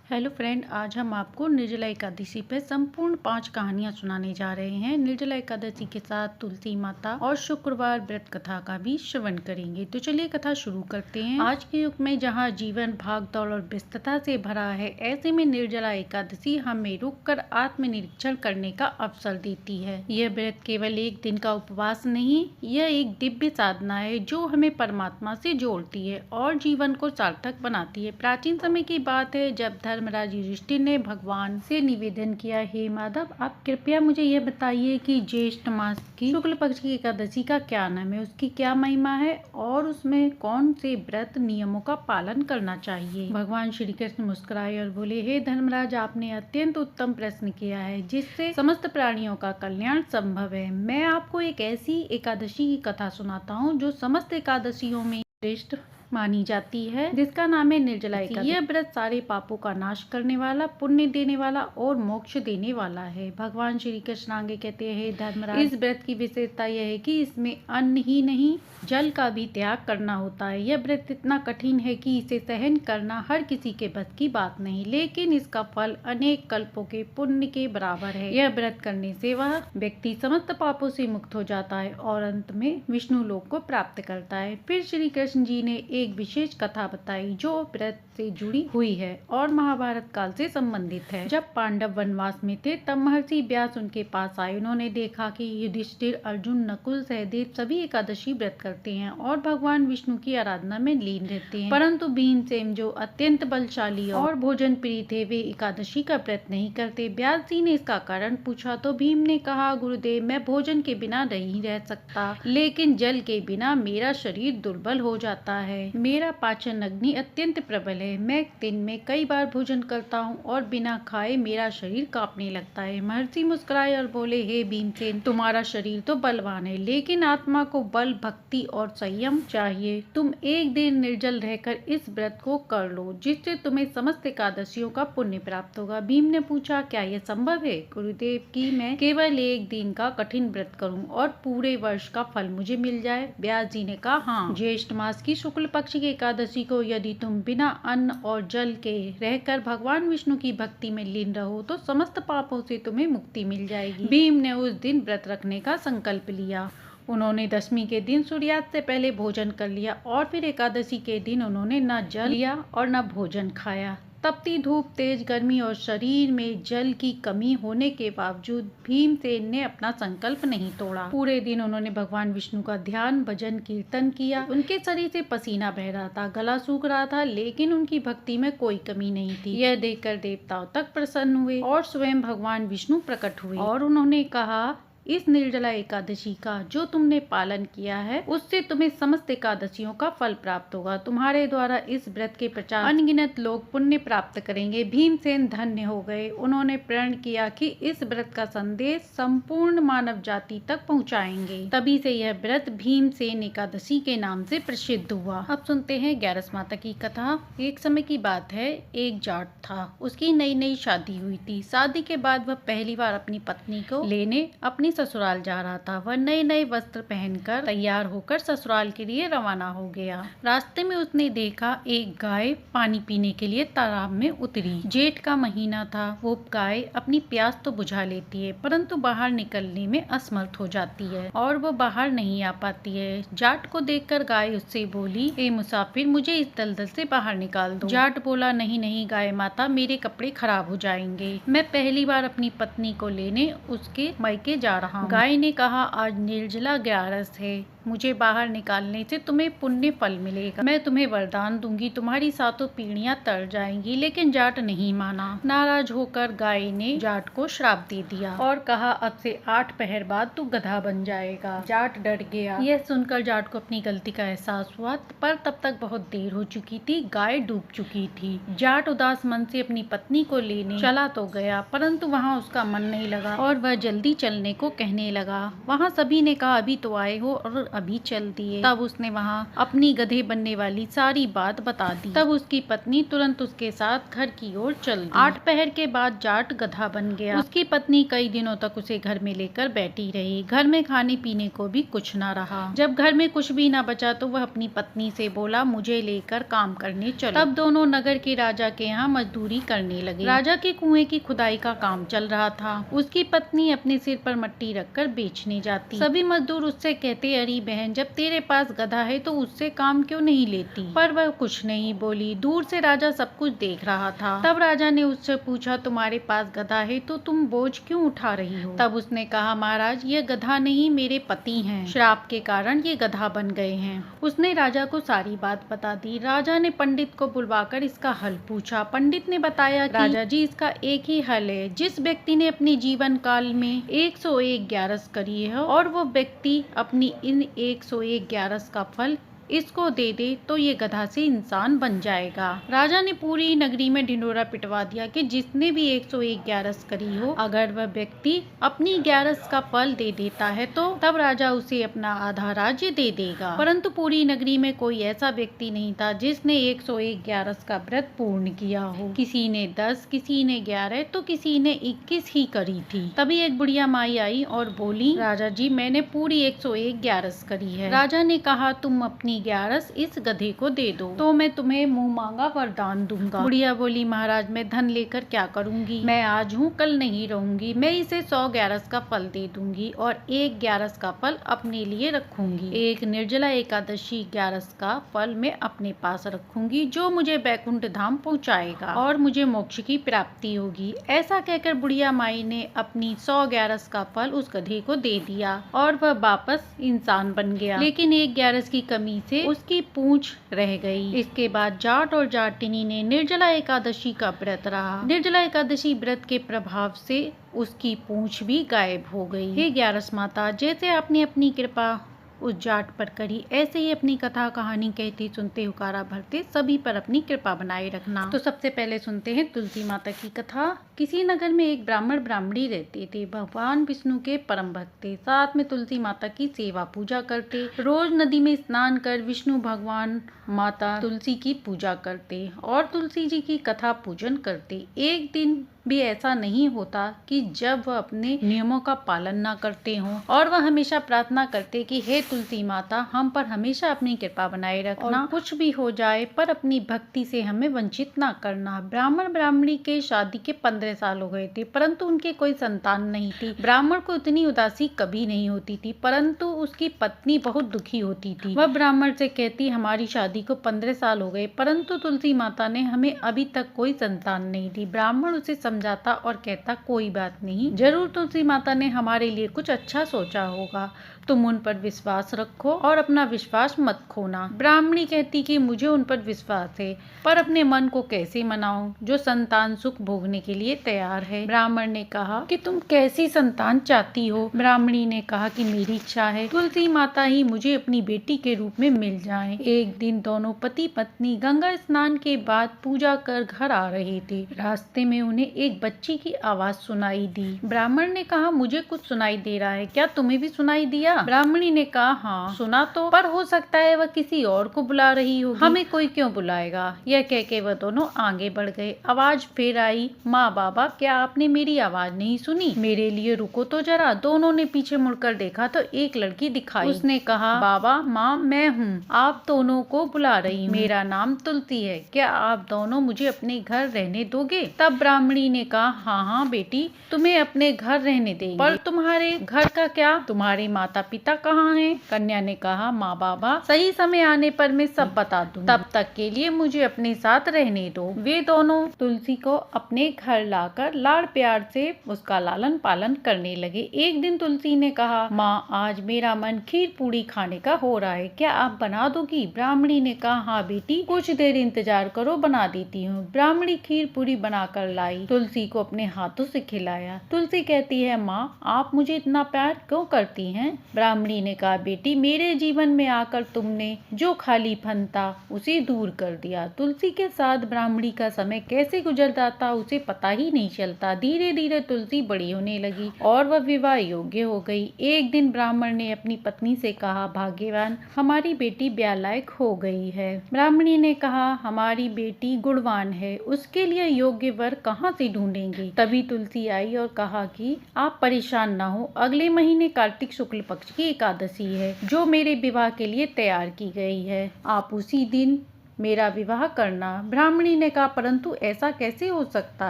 Hello friend, आज हम आपको निर्जला एकादशी पे संपूर्ण 5 कहानियां सुनाने जा रहे हैं। निर्जला एकादशी के साथ तुलसी माता और शुक्रवार व्रत कथा का भी श्रवण करेंगे। तो चलिए कथा शुरू करते हैं। आज के युग में जहां जीवन भाग दौड़ और व्यस्तता से भरा है, ऐसे में निर्जला एकादशी हमें रुककर आत्मनिरीक्षण करने का अवसर देती है। यह व्रत केवल एक दिन का उपवास नहीं, यह एक दिव्य साधना है जो हमें परमात्मा से जोड़ती है और जीवन को सार्थक बनाती है। प्राचीन समय की बात है जब धर्मराज युधिष्ठिर ने भगवान से निवेदन किया, हे माधव, आप कृपया मुझे यह बताइए कि ज्येष्ठ मास की शुक्ल पक्ष की एकादशी का क्या नाम है, उसकी क्या महिमा है और उसमें कौन से व्रत नियमों का पालन करना चाहिए। भगवान श्री कृष्ण मुस्कुराए और बोले, हे धर्मराज, आपने अत्यंत उत्तम प्रश्न किया है जिससे समस्त प्राणियों का कल्याण संभव है। मैं आपको एक ऐसी एकादशी की कथा सुनाता हूँ जो समस्त एकादशियों में श्रेष्ठ मानी जाती है, जिसका नाम है निर्जला एकादशी। यह व्रत सारे पापों का नाश करने वाला, पुण्य देने वाला और मोक्ष देने वाला है। भगवान श्री कृष्ण आगे कहते हैं, धर्मराज, इस व्रत की विशेषता यह है कि इसमें अन्न ही नहीं, जल का भी त्याग करना होता है। यह व्रत इतना कठिन है कि इसे सहन करना हर किसी के बस की बात नहीं, लेकिन इसका फल अनेक कल्पों के पुण्य के बराबर है। यह व्रत करने से वह व्यक्ति समस्त पापों से मुक्त हो जाता है और अंत में विष्णु लोक को प्राप्त करता है। फिर श्री कृष्ण जी ने एक विशेष कथा बताई जो व्रत से जुड़ी हुई है और महाभारत काल से संबंधित है। जब पांडव वनवास में थे तब महर्षि व्यास उनके पास आए। उन्होंने देखा कि युधिष्ठिर, अर्जुन, नकुल, सहदेव सभी एकादशी व्रत करते हैं और भगवान विष्णु की आराधना में लीन रहते हैं, परंतु भीमसेन जो अत्यंत बलशाली और भोजन प्रिय थे, वे एकादशी का व्रत नहीं करते। व्यास जी ने इसका कारण पूछा तो भीम ने कहा, गुरुदेव, मैं भोजन के बिना नहीं रह सकता, लेकिन जल के बिना मेरा शरीर दुर्बल हो जाता है। मेरा पाचन अग्नि अत्यंत प्रबल है। मैं दिन में कई बार भोजन करता हूँ और बिना खाए मेरा शरीर कांपने लगता है। महर्षि मुस्कुराए और बोले, हे भीमसेन, तुम्हारा शरीर तो बलवान है, लेकिन आत्मा को बल, भक्ति और संयम चाहिए। तुम एक दिन निर्जल रहकर इस व्रत को कर लो, जिससे तुम्हें समस्त एकादशियों का पुण्य प्राप्त होगा। भीम ने पूछा, क्या यह संभव है गुरुदेव कि मैं केवल एक दिन का कठिन व्रत करूं और पूरे वर्ष का फल मुझे मिल जाए? व्यास जी ने कहा, हाँ, ज्येष्ठ मास की शुक्ल पक्ष की एकादशी को यदि तुम बिना अन्न और जल के रहकर भगवान विष्णु की भक्ति में लीन रहो तो समस्त पापों से तुम्हें मुक्ति मिल जाएगी। भीम ने उस दिन व्रत रखने का संकल्प लिया। उन्होंने दशमी के दिन सूर्यास्त से पहले भोजन कर लिया और फिर एकादशी के दिन उन्होंने न जल लिया और न भोजन खाया। तपती धूप, तेज गर्मी और शरीर में जल की कमी होने के बावजूद भीमसेन ने अपना संकल्प नहीं तोड़ा। पूरे दिन उन्होंने भगवान विष्णु का ध्यान, भजन, कीर्तन किया। उनके शरीर से पसीना बह रहा था, गला सूख रहा था, लेकिन उनकी भक्ति में कोई कमी नहीं थी। यह देखकर देवताओं तक प्रसन्न हुए और स्वयं भगवान विष्णु प्रकट हुए और उन्होंने कहा, इस निर्जला एकादशी का जो तुमने पालन किया है उससे तुम्हें समस्त एकादशियों का फल प्राप्त होगा। तुम्हारे द्वारा इस व्रत के प्रचार अनगिनत लोग पुण्य प्राप्त करेंगे। भीमसेन धन्य हो गए। उन्होंने प्रण किया कि इस व्रत का संदेश संपूर्ण मानव जाति तक पहुंचाएंगे। तभी से यह व्रत भीमसेन एकादशी के नाम से प्रसिद्ध हुआ। अब सुनते हैं ग्यारस माता की कथा। एक समय की बात है, एक जाट था। उसकी नई नई शादी हुई थी। शादी के बाद वह पहली बार अपनी पत्नी को लेने अपनी ससुराल जा रहा था। वह नए नए वस्त्र पहनकर तैयार होकर ससुराल के लिए रवाना हो गया। रास्ते में उसने देखा एक गाय पानी पीने के लिए तालाब में उतरी। जेठ का महीना था। वो गाय अपनी प्यास तो बुझा लेती है, परंतु बाहर निकलने में असमर्थ हो जाती है और वो बाहर नहीं आ पाती है। जाट को देखकर गाय उससे बोली, ए मुसाफिर, मुझे इस दलदल से बाहर निकाल दो। जाट बोला, नहीं नहीं गाय माता, मेरे कपड़े खराब हो जाएंगे। मैं पहली बार अपनी पत्नी को लेने उसके मायके जा रहा हूँ। गाय ने कहा, आज निर्जला ग्यारस है, मुझे बाहर निकालने से तुम्हें पुण्य फल मिलेगा। मैं तुम्हें वरदान दूंगी, तुम्हारी सातों पीढ़ियां तर जाएंगी। लेकिन जाट नहीं माना। नाराज होकर गाय ने जाट को श्राप दे दिया और कहा, अब से 8 पहर बाद तू गधा बन जाएगा। जाट डर गया। यह सुनकर जाट को अपनी गलती का एहसास हुआ, पर तब तक बहुत देर हो चुकी थी। गाय डूब चुकी थी। जाट उदास मन से अपनी पत्नी को लेने चला तो गया, परंतु वहाँ उसका मन नहीं लगा और वह जल्दी चलने को कहने लगा। वहाँ सभी ने कहा, अभी तो आए हो और अभी चल दिए। तब उसने वहाँ अपनी गधे बनने वाली सारी बात बता दी। तब उसकी पत्नी तुरंत उसके साथ घर की ओर चल दी। 8 पहर के बाद जाट गधा बन गया। उसकी पत्नी कई दिनों तक उसे घर में लेकर बैठी रही। घर में खाने पीने को भी कुछ न रहा। जब घर में कुछ भी न बचा तो वह अपनी पत्नी से बोला, मुझे लेकर काम करने चलो। तब दोनों नगर के राजा के यहाँ मजदूरी करने लगे। राजा के कुएं की खुदाई का काम चल रहा था। उसकी पत्नी अपने सिर पर मट्टी रखकर बेचने जाती। सभी मजदूर उससे कहते, अरे बहन, जब तेरे पास गधा है तो उससे काम क्यों नहीं लेती? पर वह कुछ नहीं बोली। दूर से राजा सब कुछ देख रहा था। तब राजा ने उससे पूछा, तुम्हारे पास गधा है तो तुम बोझ क्यों उठा रही हो? तब उसने कहा, महाराज, ये गधा नहीं, मेरे पति हैं। श्राप के कारण ये गधा बन गए हैं। उसने राजा को सारी बात बता दी। राजा ने पंडित को बुलवाकर इसका हल पूछा। पंडित ने बताया कि राजा जी, इसका एक ही हल है। जिस व्यक्ति ने अपने जीवन काल में 101 ग्यारस करी है और वो व्यक्ति अपनी इन 101 ग्यारस का फल इसको दे दे तो ये गधा से इंसान बन जाएगा। राजा ने पूरी नगरी में ढिंडोरा पिटवा दिया कि जिसने भी 101 ग्यारस करी हो, अगर वह व्यक्ति अपनी ग्यारस का फल दे देता है तो तब राजा उसे अपना आधा राज्य दे देगा। परंतु पूरी नगरी में कोई ऐसा व्यक्ति नहीं था जिसने 101 ग्यारस का व्रत पूर्ण किया हो। किसी ने 10, किसी ने 11 तो किसी ने 21 ही करी थी। तभी एक बुढ़िया माई आई और बोली, राजा जी, मैंने पूरी 101 ग्यारस करी है। राजा ने कहा, तुम अपनी ग्यारस इस गधे को दे दो तो मैं तुम्हें मुंह मांगा वरदान दूंगा। बुढ़िया बोली, महाराज, मैं धन लेकर क्या करूंगी? मैं आज हूँ, कल नहीं रहूंगी। मैं इसे 100 ग्यारस का फल दे दूंगी और 1 ग्यारस का फल अपने लिए रखूंगी। एक निर्जला एकादशी ग्यारस का फल मैं अपने पास रखूंगी, जो मुझे बैकुंठ धाम पहुँचाएगा और मुझे मोक्ष की प्राप्ति होगी। ऐसा कहकर बुढ़िया माई ने अपनी 100 ग्यारस का फल उस गधे को दे दिया और वह वापस इंसान बन गया। लेकिन 1 ग्यारस की कमी से उसकी पूंछ रह गई। इसके बाद जाट और जाटिनी ने निर्जला एकादशी का व्रत रहा। निर्जला एकादशी व्रत के प्रभाव से उसकी पूंछ भी गायब हो गई। हे ग्यारस माता, जैसे आपने अपनी कृपा उस जाट पर करी, ऐसे ही अपनी कथा कहानी कहते सुनते हुकारा भरते सभी पर अपनी कृपा बनाए रखना। तो सबसे पहले सुनते हैं तुलसी माता की कथा। किसी नगर में एक ब्राह्मण ब्राह्मणी रहते थे। भगवान विष्णु के परम भक्त थे। साथ में तुलसी माता की सेवा पूजा करते। रोज नदी में स्नान कर विष्णु भगवान माता तुलसी की पूजा करते और तुलसी जी की कथा पूजन करते। एक दिन भी ऐसा नहीं होता कि जब वह अपने नियमों का पालन ना करते हों और वह हमेशा प्रार्थना करते कि हे तुलसी माता, हम पर हमेशा अपनी कृपा बनाए रखना, कुछ भी हो जाए पर अपनी भक्ति से हमें वंचित ना करना। ब्राह्मण ब्राह्मणी के शादी के 15 साल हो गए थे, परंतु उनके कोई संतान नहीं थी। ब्राह्मण को इतनी उदासी कभी नहीं होती थी, परंतु उसकी पत्नी बहुत दुखी होती थी। वह ब्राह्मण से कहती, हमारी शादी को 15 साल हो गए, परंतु तुलसी माता ने हमें अभी तक कोई संतान नहीं दी। ब्राह्मण उसे समझाता और कहता, कोई बात नहीं, जरूर तुलसी माता ने हमारे लिए कुछ अच्छा सोचा होगा। तुम उन पर विश्वास रखो और अपना विश्वास मत खोना। ब्राह्मणी कहती कि मुझे उन पर विश्वास है, पर अपने मन को कैसे मनाऊं जो संतान सुख भोगने के लिए तैयार है। ब्राह्मण ने कहा कि तुम कैसी संतान चाहती हो? ब्राह्मणी ने कहा कि मेरी इच्छा है तुलसी माता ही मुझे अपनी बेटी के रूप में मिल जाएं। एक दिन दोनों पति पत्नी गंगा स्नान के बाद पूजा कर घर आ रहे थे। रास्ते में उन्हें एक बच्ची की आवाज सुनाई दी। ब्राह्मण ने कहा, मुझे कुछ सुनाई दे रहा है, क्या तुम्हें भी सुनाई दिया? ब्राह्मणी ने कहा, हाँ सुना तो, पर हो सकता है वह किसी और को बुला रही होगी, हमें कोई क्यों बुलाएगा? यह कह के वह दोनों आगे बढ़ गए। आवाज फिर आई, माँ बाबा, क्या आपने मेरी आवाज नहीं सुनी? मेरे लिए रुको तो जरा। दोनों ने पीछे मुड़कर देखा तो एक लड़की दिखाई। उसने कहा, बाबा माँ, मैं हूँ, आप दोनों को बुला रही हूँ। मेरा नाम तुलसी है, क्या आप दोनों मुझे अपने घर रहने दोगे? तब ब्राह्मणी ने कहा, हाँ हाँ बेटी, तुम्हें अपने घर रहने देंगे, पर तुम्हारे घर का क्या? तुम्हारे माता पिता कहाँ हैं? कन्या ने कहा, माँ बाबा, सही समय आने पर मैं सब बता दूँ, तब तक के लिए मुझे अपने साथ रहने दो। वे दोनों तुलसी को अपने घर लाकर लाड़ प्यार से उसका लालन पालन करने लगे। एक दिन तुलसी ने कहा, माँ, आज मेरा मन खीर पूरी खाने का हो रहा है, क्या आप बना दोगी? ब्राह्मणी ने कहा, हाँ बेटी, कुछ देर इंतजार करो, बना देती हूँ। ब्राह्मणी खीर पूरी बनाकर लाई। तुलसी को अपने हाथों से खिलाया। तुलसी कहती है, माँ आप मुझे इतना प्यार क्यों करती हैं? ब्राह्मणी ने कहा, बेटी मेरे जीवन में आकर तुमने जो खालीपन था उसे दूर कर दिया। तुलसी के साथ ब्राह्मणी का समय कैसे गुजर जाता उसे पता ही नहीं चलता। धीरे धीरे तुलसी बड़ी होने लगी और वह विवाह योग्य हो गई। एक दिन ब्राह्मण ने अपनी पत्नी से कहा, भाग्यवान हमारी बेटी ब्याह लायक हो गई है। ब्राह्मणी ने कहा, हमारी बेटी गुणवान है, उसके लिए योग्य वर कहाँ से ढूंढेंगे? तभी तुलसी आई और कहा कि आप परेशान ना हो, अगले महीने कार्तिक शुक्ल पक्ष की एकादशी है जो मेरे विवाह के लिए तैयार की गई है। आप उसी दिन मेरा विवाह करना। ब्राह्मणी ने कहा, परंतु ऐसा कैसे हो सकता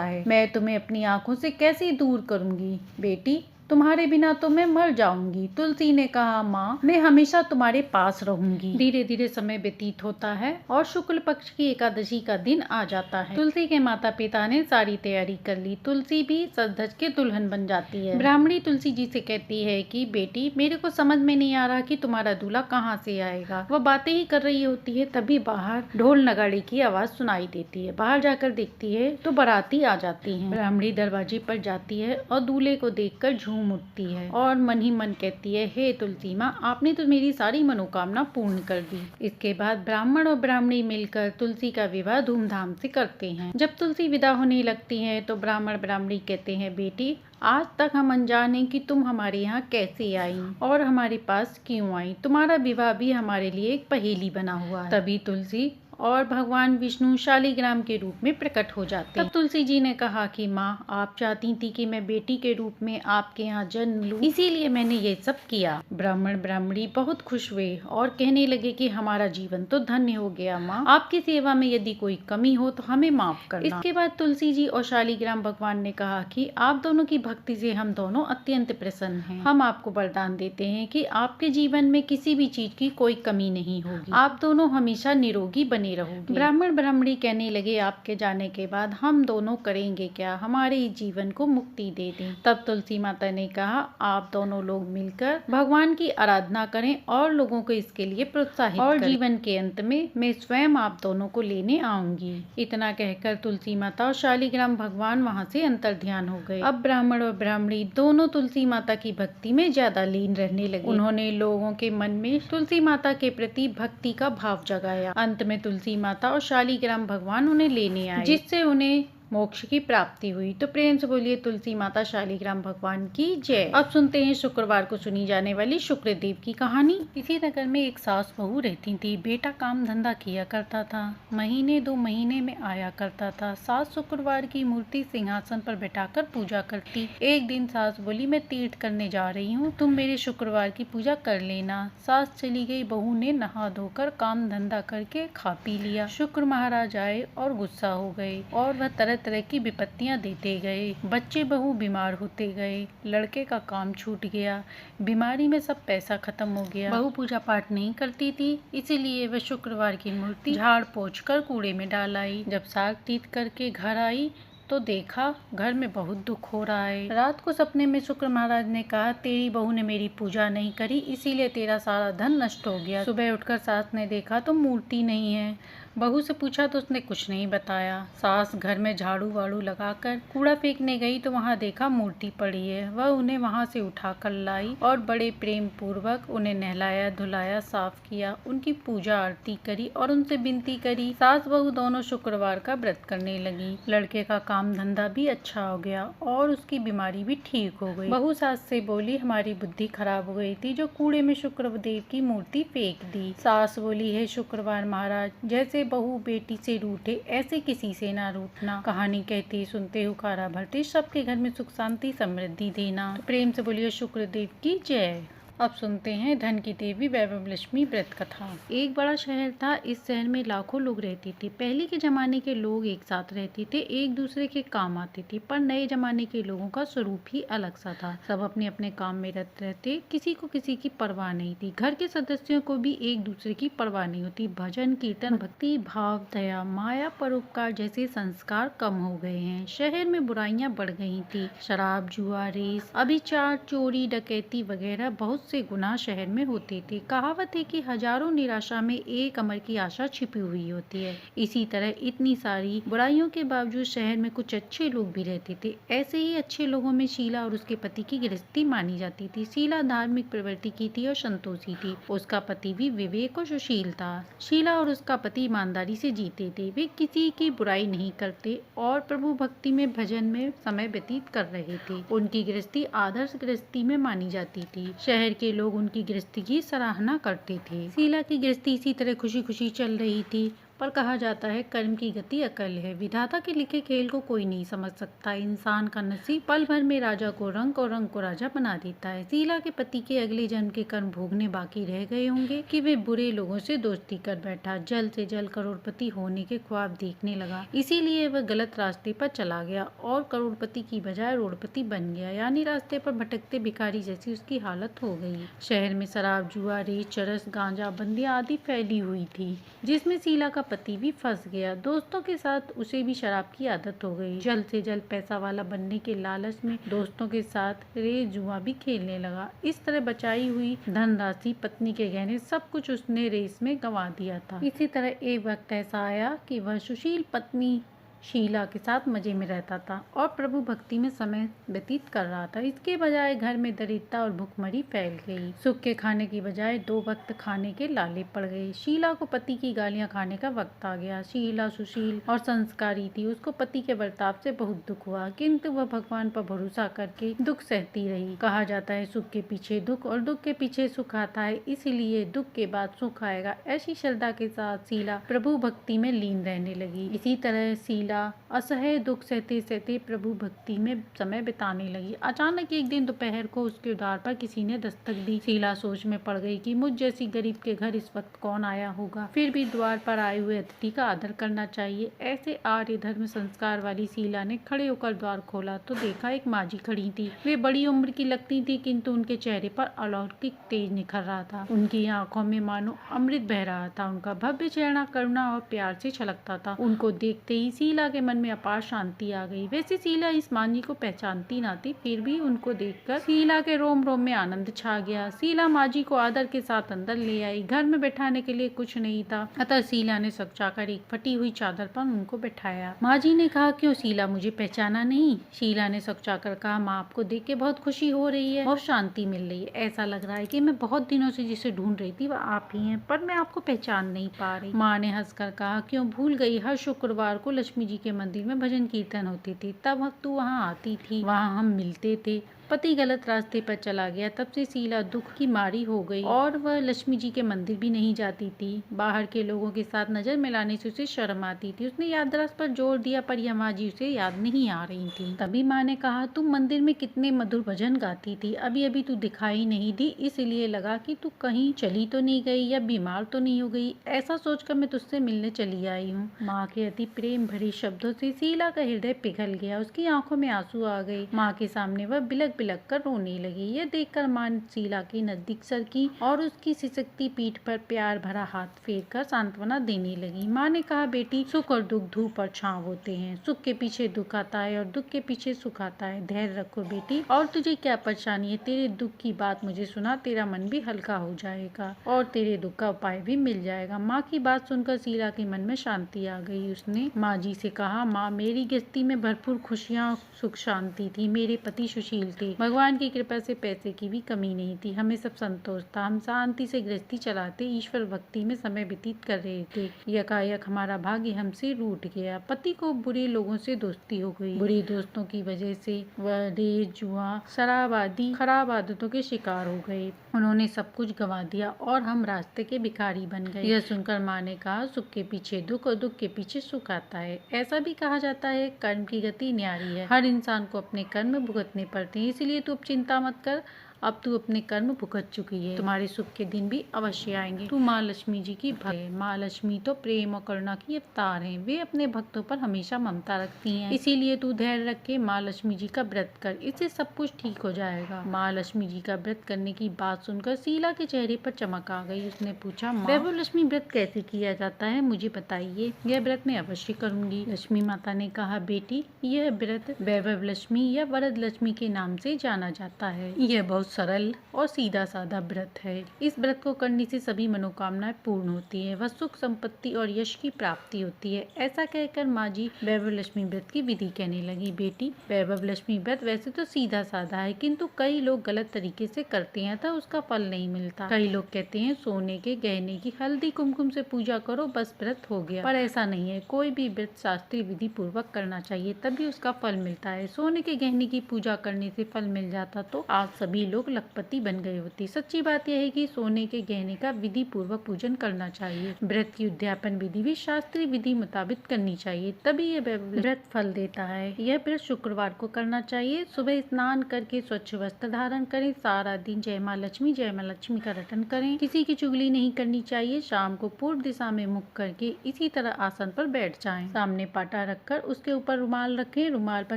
है? मैं तुम्हें अपनी आंखों से कैसे दूर करूंगी? बेटी तुम्हारे बिना तो मैं मर जाऊंगी। तुलसी ने कहा, माँ मैं हमेशा तुम्हारे पास रहूंगी। धीरे धीरे समय व्यतीत होता है और शुक्ल पक्ष की एकादशी का दिन आ जाता है। तुलसी के माता पिता ने सारी तैयारी कर ली। तुलसी भी सज धज के दुल्हन बन जाती है। ब्राह्मणी तुलसी जी से कहती है कि बेटी मेरे को समझ में नहीं आ रहा कि तुम्हारा दूल्हा कहाँ से आएगा। वह बातें ही कर रही होती है, तभी बाहर ढोल नगाड़े की आवाज सुनाई देती है। बाहर जाकर देखती है तो बाराती आ जाती है। ब्राह्मणी दरवाजे पर जाती है और दूल्हे को देखकर झूम उठती है और मन ही मन कहती है, हे तुलसी माँ आपने तो मेरी सारी मनोकामना पूर्ण कर दी। इसके बाद ब्राह्मण और ब्राह्मणी मिलकर तुलसी का विवाह धूमधाम से करते हैं। जब तुलसी विदा होने लगती है तो ब्राह्मण ब्राह्मणी कहते हैं, बेटी आज तक हम अनजान हैं कि तुम हमारे यहाँ कैसे आई और हमारे पास क्यों आई। तुम्हारा विवाह भी हमारे लिए एक पहेली बना हुआ है। तभी तुलसी और भगवान विष्णु शालिग्राम के रूप में प्रकट हो जाते हैं। तब तुलसी जी ने कहा कि माँ आप चाहती थी कि मैं बेटी के रूप में आपके यहाँ जन्म लूं, इसीलिए मैंने ये सब किया। ब्राह्मण ब्राह्मणी बहुत खुश हुए और कहने लगे कि हमारा जीवन तो धन्य हो गया माँ, आपकी सेवा में यदि कोई कमी हो तो हमें माफ करना। इसके बाद तुलसी जी और शालिग्राम भगवान ने कहा कि आप दोनों की भक्ति से हम दोनों अत्यंत प्रसन्न हैं। हम आपको वरदान देते हैं कि आपके जीवन में किसी भी चीज की कोई कमी नहीं होगी, आप दोनों हमेशा निरोगी बने रहोगे। ब्राह्मण ब्राह्मणी कहने लगे, आपके जाने के बाद हम दोनों करेंगे क्या, हमारे जीवन को मुक्ति दे दें। तब तुलसी माता ने कहा, आप दोनों लोग मिलकर भगवान की आराधना करें और लोगों को इसके लिए प्रोत्साहित और जीवन के अंत में मैं स्वयं आप दोनों को लेने आऊंगी। इतना कहकर तुलसी माता और शालिग्राम भगवान वहाँ से अंतर ध्यान हो गए। अब ब्राह्मण और ब्राह्मणी दोनों तुलसी माता की भक्ति में ज्यादा लीन रहने लगे। उन्होंने लोगों के मन में तुलसी माता के प्रति भक्ति का भाव जगाया। अंत में तुलसी माता और शालिग्राम भगवान उन्हें लेने आए, जिससे उन्हें मोक्ष की प्राप्ति हुई। तो प्रेम से बोलिए तुलसी माता शालिग्राम भगवान की जय। अब सुनते हैं शुक्रवार को सुनी जाने वाली शुक्रदेव की कहानी। इसी नगर में एक सास बहू रहती थी। बेटा काम धंधा किया करता था, महीने 2 महीने में आया करता था। सास शुक्रवार की मूर्ति सिंहासन पर बैठाकर पूजा करती। एक दिन सास बोली, मैं तीर्थ करने जा रही हूँ, तुम मेरे शुक्रवार की पूजा कर लेना। सास चली गई। बहू ने नहा धोकर काम धंधा करके खा पी लिया। शुक्र महाराज आए और गुस्सा हो गए और वह तरह तरह की विपत्तियां देते गए। बच्चे बहू बीमार होते गए, लड़के का काम छूट गया, बीमारी में सब पैसा खत्म हो गया। बहू पूजा पाठ नहीं करती थी, इसीलिए वह शुक्रवार की मूर्ति झाड़ पोंछ कर कूड़े में डाल आई। जब साग तीत करके घर आई तो देखा घर में बहुत दुख हो रहा है। रात को सपने में शुक्र महाराज ने कहा, तेरी बहू ने मेरी पूजा नहीं करी, इसीलिए तेरा सारा धन नष्ट हो गया। सुबह उठकर सास ने देखा तो मूर्ति नहीं है। बहू से पूछा तो उसने कुछ नहीं बताया। सास घर में झाड़ू वाड़ू लगाकर कूड़ा फेंकने गई तो वहाँ देखा मूर्ति पड़ी है। वह उन्हें वहाँ से उठा कर लाई और बड़े प्रेम पूर्वक उन्हें नहलाया धुलाया, साफ किया, उनकी पूजा आरती करी और उनसे विनती करी। सास बहू दोनों शुक्रवार का व्रत करने लगी। लड़के का काम धंधा भी अच्छा हो गया और उसकी बीमारी भी ठीक हो गई। बहू सास से बोली, हमारी बुद्धि खराब हो गई थी जो कूड़े में शुक्रदेव की मूर्ति फेंक दी। सास बोली, हे शुक्रवार महाराज, जैसे बहू बेटी से रूठे ऐसे किसी से ना रूठना। कहानी कहती सुनते हुकारा भरते, सबके घर में सुख शांति समृद्धि देना। प्रेम से बोलिए शुक्रदेव की जय। अब सुनते हैं धन की देवी वैभव लक्ष्मी व्रत कथा। एक बड़ा शहर था। इस शहर में लाखों लोग रहते थे। पहले के जमाने के लोग एक साथ रहते थे, एक दूसरे के काम आते थे, पर नए जमाने के लोगों का स्वरूप ही अलग सा था। सब अपने अपने काम में रत रहते, किसी को किसी की परवाह नहीं थी। घर के सदस्यों को भी एक दूसरे की परवाह नहीं होती। भजन कीर्तन भक्ति भाव दया माया परोपकार जैसे संस्कार कम हो गए हैं। शहर में बुराइयां बढ़ गई थी। शराब जुआ रेस अभिचार चोरी डकैती वगैरह बहुत बहुत से गुनाह शहर में होते थे। कहावत है कि हजारों निराशा में एक अमर की आशा छिपी हुई होती है। इसी तरह इतनी सारी बुराइयों के बावजूद शहर में कुछ अच्छे लोग भी रहते थे। ऐसे ही अच्छे लोगों में शीला और उसके पति की गृहस्थी मानी जाती थी। शीला धार्मिक प्रवृत्ति की थी और संतोषी थी। उसका पति भी विवेक और सुशील था। शीला और उसका पति ईमानदारी से जीते थे। वे किसी की बुराई नहीं करते और प्रभु भक्ति में भजन में समय व्यतीत कर रहे थे। उनकी गृहस्थी आदर्श गृहस्थी में मानी जाती थी। शहर के लोग उनकी गृहस्थी की सराहना करते थे। शीला की गृहस्थी इसी तरह खुशी खुशी चल रही थी, पर कहा जाता है कर्म की गति अकल है। विधाता के लिखे खेल को कोई नहीं समझ सकता। इंसान का नसीब पल भर में राजा को रंक और रंक को राजा बना देता है। शीला के पति के अगले जन्म के कर्म भोगने बाकी रह गए होंगे कि वे बुरे लोगों से दोस्ती कर बैठा, जल्द से जल्द करोड़पति होने के ख्वाब देखने लगा। इसीलिए वह गलत रास्ते पर चला गया और करोड़पति की बजाय रोड़पति बन गया, यानी रास्ते पर भटकते भिखारी जैसी उसकी हालत हो गई। शहर में शराब, जुआ, रेत, चरस, गांजा, बंदियां आदि फैली हुई थी, जिसमें शीला का पति भी फंस गया। दोस्तों के साथ उसे भी शराब की आदत हो गई। जल्द से जल्द पैसा वाला बनने के लालच में दोस्तों के साथ रेत, जुआ भी खेलने लगा। इस तरह बचाई हुई धनराशि, पत्नी के गहने, सब कुछ उसने रेस में गंवा दिया था। इसी तरह एक वक्त ऐसा आया कि वह सुशील पत्नी शीला के साथ मजे में रहता था और प्रभु भक्ति में समय व्यतीत कर रहा था। इसके बजाय घर में दरिद्रता और भुखमरी फैल गई। सुख के खाने की बजाय 2 वक्त खाने के लाले पड़ गए। शीला को पति की गालियां खाने का वक्त आ गया। शीला सुशील और संस्कारी थी। उसको पति के बर्ताव से बहुत दुख हुआ, किंतु वह भगवान पर भरोसा करके दुख सहती रही। कहा जाता है सुख के पीछे दुख और दुख के पीछे सुख आता है, इसीलिए दुख के बाद सुख आएगा। ऐसी श्रद्धा के साथ शीला प्रभु भक्ति में लीन रहने लगी। इसी तरह शीला असह्य दुख सहते सहते प्रभु भक्ति में समय बिताने लगी। अचानक एक दिन दोपहर को उसके द्वार पर किसी ने दस्तक दी। शीला सोच में पड़ गई कि मुझ जैसी गरीब के घर इस वक्त कौन आया होगा। फिर भी द्वार पर आए हुए अतिथि का आदर करना चाहिए। ऐसे आर्य धर्म संस्कार वाली शीला ने खड़े होकर द्वार खोला तो देखा एक माजी खड़ी थी। वे बड़ी उम्र की लगती थी, किंतु उनके चेहरे पर अलौकिक तेज निखर रहा था। उनकी आंखों में मानो अमृत बह रहा था। उनका भव्य चेहरा करुणा और प्यार से छलकता था। उनको देखते ही शीला के मन में अपार शांति आ गई। वैसे शीला इस मांझी को पहचानती ना थी, फिर भी उनको देखकर शीला के रोम रोम में आनंद छा गया। शीला मांझी को आदर के साथ अंदर ले आई। घर में बैठाने के लिए कुछ नहीं था, अतः शीला ने सकचाकर एक फटी हुई चादर पर उनको बैठाया। मांझी ने कहा, क्यों शीला, मुझे पहचाना नहीं? शीला ने सकचाकर कहा, माँ, आपको देख के बहुत खुशी हो रही है, बहुत शांति मिल रही है। ऐसा लग रहा है कि मैं बहुत दिनों से जिसे ढूंढ रही थी वह आप ही हैं, पर मैं आपको पहचान नहीं पा रही। माँ ने हंसकर कहा, क्यों भूल गई? हर शुक्रवार को लक्ष्मी जी के मंदिर में भजन कीर्तन होती थी, तब तू वहाँ आती थी, वहाँ हम मिलते थे। पति गलत रास्ते पर चला गया, तब से शीला दुख की मारी हो गई और वह लक्ष्मी जी के मंदिर भी नहीं जाती थी। बाहर के लोगों के साथ नजर मिलाने से उसे शर्म आती थी। उसने याददाश्त पर जोर दिया, पर यह माँ जी उसे याद नहीं आ रही थी। तभी माँ ने कहा, तुम मंदिर में कितने मधुर भजन गाती थी, अभी अभी तू दिखाई नहीं दी, इसलिए लगा कि तू कहीं चली तो नहीं गई या बीमार तो नहीं हो गई। ऐसा सोचकर मैं तुझसे मिलने चली आई हूँ। माँ के अति प्रेम भरे शब्दों से शीला का हृदय पिघल गया। उसकी आंखों में आंसू आ गए। माँ के सामने वह बिलक बिलक कर रोने लगी। यह देखकर माँ शीला के नजदीक सरकी और उसकी सिसकती पीठ पर प्यार भरा हाथ फेर कर सांत्वना देने लगी। माँ ने कहा, बेटी, सुख और दुख धूप और छांव होते हैं। सुख के पीछे दुख आता है और दुख के पीछे सुख आता है। धैर्य रखो बेटी। और तुझे क्या परेशानी है? तेरे दुख की बात मुझे सुना, तेरा मन भी हल्का हो जाएगा और तेरे दुख का उपाय भी मिल जाएगा। माँ की बात सुनकर शीला के मन में शांति आ गई। उसने माँ जी से कहा, माँ, मेरी गृहस्थी में भरपूर खुशियाँ, सुख, शांति थी। मेरे पति सुशील थे। भगवान की कृपा से पैसे की भी कमी नहीं थी। हमें सब संतोष था। हम शांति से गृहस्थी चलाते ईश्वर भक्ति में समय व्यतीत कर रहे थे। यकायक हमारा भाग्य हमसे रूठ गया। पति को बुरे लोगों से दोस्ती हो गई। बुरे दोस्तों की वजह से वह रेत, जुआ, शराब आदि खराब आदतों के शिकार हो गए। उन्होंने सब कुछ गंवा दिया और हम रास्ते के भिखारी बन गए। यह सुनकर माँ ने कहा, सुख के पीछे दुख और दुख के पीछे सुख आता है। ऐसा भी कहा जाता है, कर्म की गति न्यारी है। हर इंसान को अपने कर्म भुगतने पड़ते हैं, इसलिए तू अब चिंता मत कर। अब तू अपने कर्म भुगत चुकी है। तुम्हारे सुख के दिन भी अवश्य आएंगे। तू माँ लक्ष्मी जी की भक्त है। माँ लक्ष्मी तो प्रेम और करुणा की अवतार हैं। वे अपने भक्तों पर हमेशा ममता रखती हैं। इसीलिए तू धैर्य रख के माँ लक्ष्मी जी का व्रत कर, इससे सब कुछ ठीक हो जाएगा। माँ लक्ष्मी जी का व्रत करने की बात सुनकर शीला के चेहरे पर चमक आ गई। उसने पूछा, माँ, वैभव लक्ष्मी व्रत कैसे किया जाता है? मुझे बताइए। यह व्रत मैं अवश्य करूंगी। लक्ष्मी माता ने कहा, बेटी, यह व्रत वैभव लक्ष्मी या वरद लक्ष्मी के नाम से जाना जाता है। यह बहुत बहुत सरल और सीधा साधा व्रत है। इस व्रत को करने से सभी मनोकामनाएं पूर्ण होती है, वह सुख संपत्ति और यश की प्राप्ति होती है। ऐसा कहकर माँ जी वैभव लक्ष्मी व्रत की विधि कहने लगी। बेटी, वैभव लक्ष्मी व्रत वैसे तो सीधा साधा है, किंतु कई लोग गलत तरीके से करते हैं तो उसका फल नहीं मिलता। कई लोग कहते हैं सोने के गहने की हल्दी कुमकुम से पूजा करो बस व्रत हो गया, पर ऐसा नहीं है। कोई भी व्रत शास्त्रीय विधि पूर्वक करना चाहिए, तभी उसका फल मिलता है। सोने के गहने की पूजा करने से फल मिल जाता तो आज सभी लोग लखपति बन गए होते। सच्ची बात यह है कि सोने के गहने का विधि पूर्वक पूजन करना चाहिए। व्रत की उद्यापन विधि भी शास्त्रीय विधि मुताबिक करनी चाहिए, तभी यह व्रत फल देता है। यह व्रत शुक्रवार को करना चाहिए। सुबह स्नान करके स्वच्छ वस्त्र धारण करें। सारा दिन जय माँ लक्ष्मी का रटन करें। किसी की चुगली नहीं करनी चाहिए। शाम को पूर्व दिशा में मुख करके इसी तरह आसन पर बैठ जाएं। सामने पाटा रखकर उसके ऊपर रुमाल रखें। रुमाल पर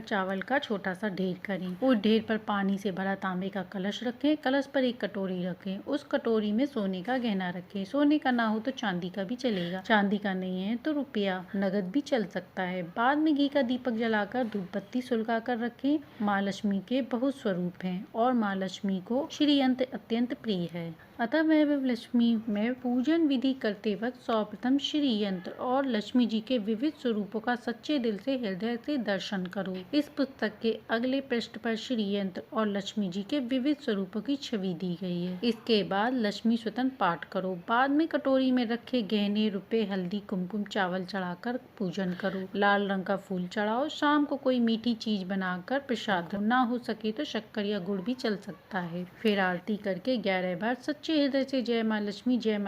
चावल का छोटा सा ढेर करें। उस ढेर पर पानी से भरा तांबे का कलश रखें। कलश पर एक कटोरी रखें। उस कटोरी में सोने का गहना रखें। सोने का ना हो तो चांदी का भी चलेगा। चांदी का नहीं है तो रुपया नगद भी चल सकता है। बाद में घी का दीपक जलाकर धूप बत्ती सुलगा कर रखें। माँ लक्ष्मी के बहुत स्वरूप हैं और माँ लक्ष्मी को श्री यंत्र अत्यंत प्रिय है। अतः वैभव लक्ष्मी में पूजन विधि करते वक्त सर्वप्रथम श्री यंत्र और लक्ष्मी जी के विविध स्वरूपों का सच्चे दिल से हृदय से दर्शन करो। इस पुस्तक के अगले पृष्ठ पर श्री यंत्र और लक्ष्मी जी के विविध स्वरूपों की छवि दी गई है। इसके बाद लक्ष्मी स्वतंत्र पाठ करो। बाद में कटोरी में रखे गहने, रुपए, हल्दी, कुमकुम, चावल चढ़ाकर पूजन करो। लाल रंग का फूल चढ़ाओ। शाम को कोई मीठी चीज बनाकर प्रसाद हो। ना हो सके तो शक्कर या गुड़ भी चल सकता है। फिर आरती करके 11 बार सच्चे हृदय से जय माँ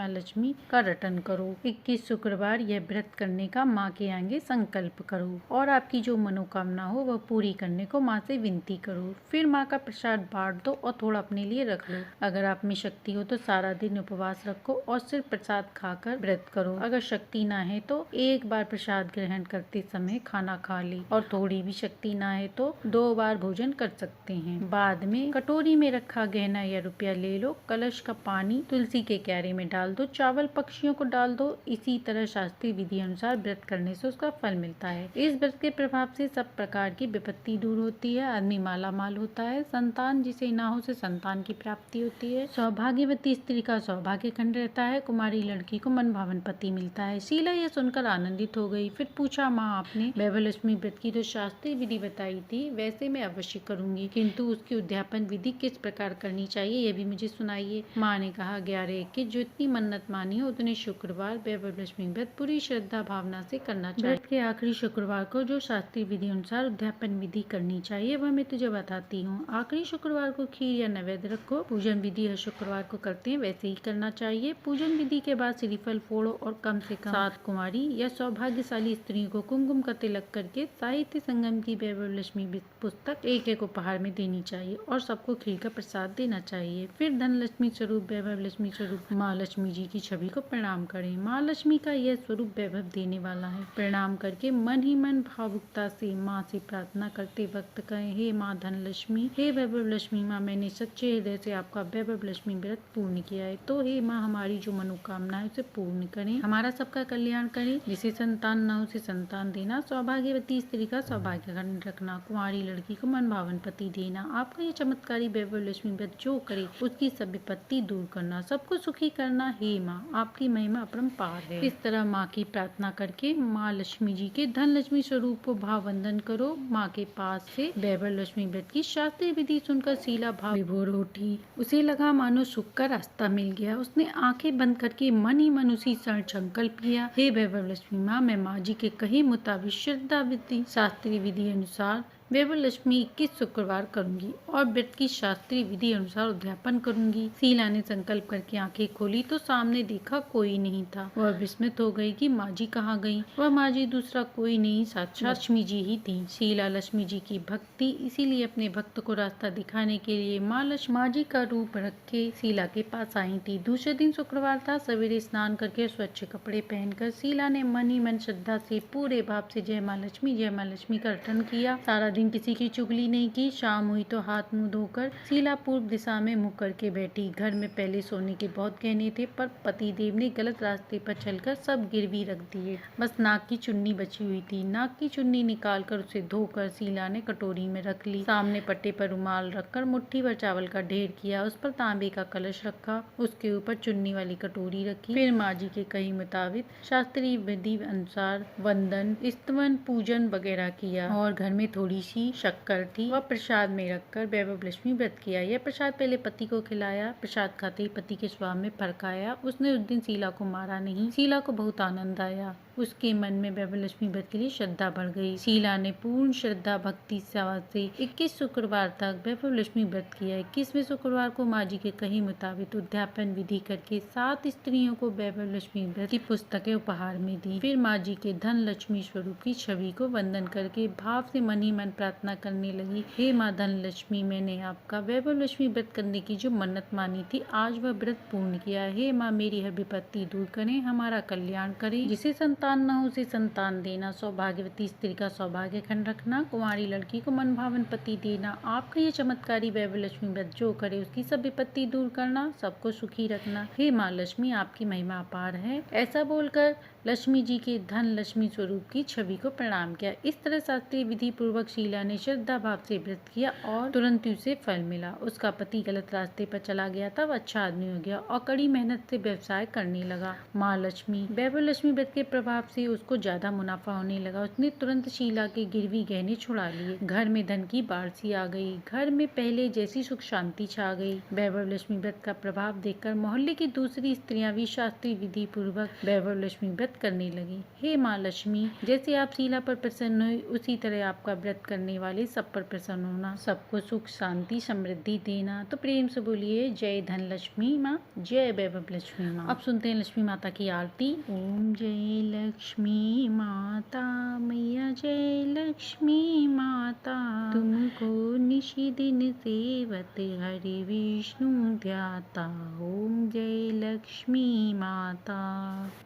लक्ष्मी का रटन करो। 21 शुक्रवार यह व्रत करने का माँ के आगे संकल्प करो और आपकी जो मनोकामना हो वह पूरी करने को माँ से विनती करो। फिर माँ का प्रसाद बांट दो और थोड़ा अपने लिए रख लो। अगर आप में शक्ति हो तो सारा दिन उपवास रखो और सिर्फ प्रसाद खाकर व्रत करो। अगर शक्ति ना है तो एक बार प्रसाद ग्रहण करते समय खाना खा ले और थोड़ी भी शक्ति ना है तो 2 बार भोजन कर सकते हैं। बाद में कटोरी में रखा गहना या रुपया ले लो। कलश का पानी तुलसी के क्यारे में डाल दो। चावल पक्षियों को डाल दो। इसी तरह शास्त्रीय विधि अनुसार व्रत करने से उसका फल मिलता है। इस व्रत के प्रभाव से सब प्रकार की विपत्ति दूर होती है। आदमी माला माल होता है। संतान जिसे ना हो से संतान की प्राप्ति होती है। सौभाग्यवती स्त्री का सौभाग्य खंड रहता है। कुमारी लड़की को मन भावन पति मिलता है। शीला यह सुनकर आनंदित हो गई। फिर पूछा, माँ आपने वैभव लक्ष्मी व्रत की तो शास्त्रीय विधि बताई थी, वैसे मैं अवश्य करूंगी, किंतु उसकी उद्यापन विधि किस प्रकार करनी चाहिए यह भी मुझे सुनाइए। माँ ने कहा, 11 जो इतनी मन्नत मानी हो उतने शुक्रवार वैभव लक्ष्मी व्रत पूरी श्रद्धा भावना से करना चाहिए। व्रत के आखिरी शुक्रवार को जो शास्त्रीय विधि अनुसार उद्यापन विधि करनी चाहिए वह मैं तुझे बताती हूँ। आखिरी शुक्रवार को खीर या नैवेद्य रखो। पूजन विधि हर शुक्रवार को करते हैं वैसे ही करना चाहिए। पूजन विधि के बाद श्रीफल फोड़ो और कम से कम 7 कुमारी या सौभाग्यशाली स्त्रियों को कुमकुम का तिलक करके साहित्य संगम की वैभव लक्ष्मी पुस्तक एक उपहार में देनी चाहिए और सबको खीर का प्रसाद देना चाहिए। फिर धन लक्ष्मी स्वरूप वैभव लक्ष्मी स्वरूप माँ लक्ष्मी जी की छवि को प्रणाम करें। माँ लक्ष्मी का यह स्वरूप वैभव देने वाला है। प्रणाम करके मन ही मन भावुकता से माँ से प्रार्थना करते वक्त कहें, हे माँ धन लक्ष्मी, हे वैभव लक्ष्मी माँ, मैंने सच्चे हृदय से आपका वैभव लक्ष्मी व्रत पूर्ण किया है, तो हे माँ हमारी जो मनोकामना है उसे पूर्ण करें, हमारा सबका कल्याण करें। जिसे संतान न हो उसे संतान देना, सौभाग्यवती स्त्री का सौभाग्य रखना, कुंवारी लड़की को मन भावन पति देना। आपका ये चमत्कारी वैभव लक्ष्मी व्रत जो करे उसकी सब विपत्ति दूर करना, सबको सुखी करना। हे माँ आपकी महिमा अपरंपार है। इस तरह माँ की प्रार्थना करके माँ लक्ष्मी जी के धन लक्ष्मी स्वरूप को भाव वंदन करो। माँ के पास से वैभव लक्ष्मी व्रत की शास्त्रीय विधि सुनकर शीला भाव विभोर उठी। उसे लगा मानो सुख का रास्ता मिल गया। उसने आंखें बंद करके मन ही मन उसी क्षण संकल्प किया, हे वैभव लक्ष्मी माँ, मैं माँ जी के कहे मुताबिक श्रद्धा विधि शास्त्रीय विधि अनुसार वैभव लक्ष्मी 21 शुक्रवार करूंगी और व्रत की शास्त्रीय विधि अनुसार उद्यापन करूंगी। शीला ने संकल्प करके आंखें खोली तो सामने देखा कोई नहीं था। वह विस्मित हो गई कि माँ जी कहाँ गई। वह माँ जी दूसरा कोई नहीं, साक्षात लक्ष्मी जी ही थी। शीला लक्ष्मी जी की भक्त थी, इसीलिए अपने भक्त को रास्ता दिखाने के लिए माँ जी का रूप रख के शीला के पास आई थी। दूसरे दिन शुक्रवार था। सवेरे स्नान करके स्वच्छ कपड़े पहनकर शीला ने मन ही मन श्रद्धा से पूरे भाव से जय माँ लक्ष्मी का रटन किया। सारा दिन दिन किसी की चुगली नहीं की। शाम हुई तो हाथ मुंह धोकर शीला पूर्व दिशा में मुँह करके बैठी। घर में पहले सोने के बहुत गहने थे, पर पतिदेव ने गलत रास्ते पर चलकर सब गिरवी रख दिए। बस नाक की चुन्नी बची हुई थी। नाक की चुन्नी निकालकर उसे धोकर शीला ने कटोरी में रख ली। सामने पट्टे पर रुमाल रखकर मुट्ठी भर चावल का ढेर किया। उस पर तांबे का कलश रखा, उसके ऊपर चुन्नी वाली कटोरी रखी। फिर माँ जी के कही मुताबिक शास्त्रीय विधि अनुसार वंदन, स्तवन, पूजन वगैरह किया और घर में थोड़ी सी शक्कर थी, वह प्रसाद में रखकर वैभव लक्ष्मी व्रत किया। यह प्रसाद पहले पति को खिलाया। प्रसाद खाते ही पति के स्वभाव में फर्क आया। उसने उस दिन शीला को मारा नहीं। शीला को बहुत आनंद आया। उसके मन में वैभव लक्ष्मी व्रत के लिए श्रद्धा बढ़ गई। शीला ने पूर्ण श्रद्धा भक्ति से 21 शुक्रवार तक वैभव लक्ष्मी व्रत किया। 21वें शुक्रवार को माँ जी के कही मुताबिक उद्यापन विधि करके 7 स्त्रियों को वैभव लक्ष्मी व्रत की पुस्तकें उपहार में दी। फिर माँ जी के धन लक्ष्मी स्वरूप की छवि को वंदन करके भाव से मन ही मन प्रार्थना करने लगी। हे माँ धन लक्ष्मी, मैंने आपका वैभव लक्ष्मी व्रत करने की जो मन्नत मानी थी, आज वह व्रत पूर्ण किया। हे माँ, मेरी हर विपत्ति दूर करें, हमारा कल्याण करें। जिसे संतान न हो उसे संतान देना, सौभाग्यवती स्त्री का सौभाग्य खंड रखना, कुंवारी लड़की को मन भावन पति देना। आपका ये चमत्कारी वैभव लक्ष्मी व्रत जो करे उसकी सब विपत्ति दूर करना, सबको सुखी रखना। हे माँ लक्ष्मी, आपकी महिमा अपार है। ऐसा बोलकर लक्ष्मी जी के धन लक्ष्मी स्वरूप की छवि को प्रणाम किया। इस तरह शास्त्रीय विधि पूर्वक शीला ने श्रद्धा भाव से व्रत किया और तुरंत उसे फल मिला। उसका पति गलत रास्ते पर चला गया था, वह अच्छा आदमी हो गया और कड़ी मेहनत से व्यवसाय करने लगा। माँ लक्ष्मी, वैभव लक्ष्मी व्रत के प्रभाव से उसको ज्यादा मुनाफा होने लगा। उसने तुरंत शीला के गिरवी गहने छुड़ा लिए। घर में धन की बाढ़ सी आ गई। घर में पहले जैसी सुख शांति छा गई। वैभव लक्ष्मी व्रत का प्रभाव देखकर मोहल्ले की दूसरी स्त्रियां भी शास्त्रीय विधि पूर्वक वैभव लक्ष्मी व्रत करने लगी। हे माँ लक्ष्मी, जैसे आप शीला पर प्रसन्न हुई, उसी तरह आपका व्रत करने वाले सब पर प्रसन्न होना, सबको सुख शांति समृद्धि देना। तो प्रेम से बोलिए जय धन लक्ष्मी माँ, जय वैभव लक्ष्मी माँ। अब सुनते हैं लक्ष्मी माता की आरती। ओम जय लक्ष्मी माता मैया, जय लक्ष्मी माता, तुमको निशि दिन सेवत हरि विष्णु ध्याता। ओम जय लक्ष्मी माता,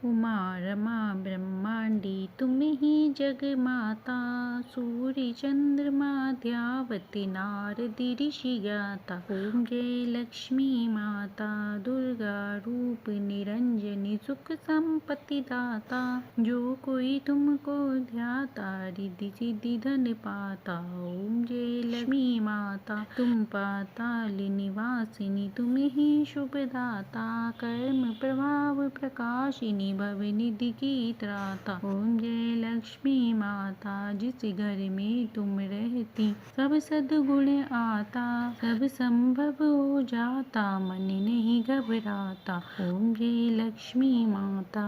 उमा रमा ब्रह्मांडी तुम ही जग माता, सूर्य चंद्रमा ध्यावति नारद ऋषि ज्ञाता। ओम जय लक्ष्मी माता, दुर्गा रूप निरंजनी सुख संपत्ति दाता, जो कोई तुमको ध्याता रिद्धि सिद्धि धन पाता। ओम जय लक्ष्मी माता, तुम पाताल निवासिनी तुम ही शुभ दाता, कर्म प्रभाव प्रकाशिनी भव निधि की त्राता। ओम जय लक्ष्मी माता, जिस घर में तुम रहती सब सद्गुण आता, सब संभव हो जाता मन नहीं घबराता। ओम जय लक्ष्मी माता,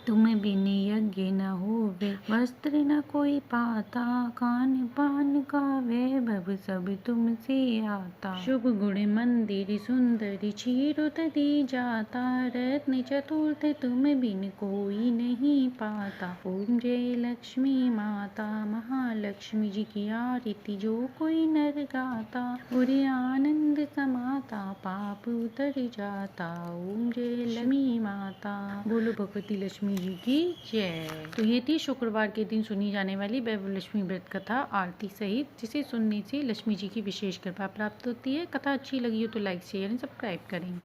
तुम बिन यज्ञ न होवे वस्त्र न कोई पाता, खान पान का वैभव सब तुमसे आता, शुभ गुण मंदिर सुंदर क्षीरोत दी जाता, रत्न चतुर्थ तुम बिन कोई नहीं पाता। ओम जय लक्ष्मी माता, महालक्ष्मी जी की आरती जो कोई नर गाता, बुरे आनंद समाता पाप उतर जाता। ओम जय लक्ष्मी माता, बोलो भगवती लक्ष्मी जी की जय। तो ये थी शुक्रवार के दिन सुनी जाने वाली वैभव लक्ष्मी व्रत कथा आरती सहित, जिसे सुनने से लक्ष्मी जी की विशेष कृपा प्राप्त होती है। कथा अच्छी लगी हो तो लाइक शेयर एंड सब्सक्राइब करें।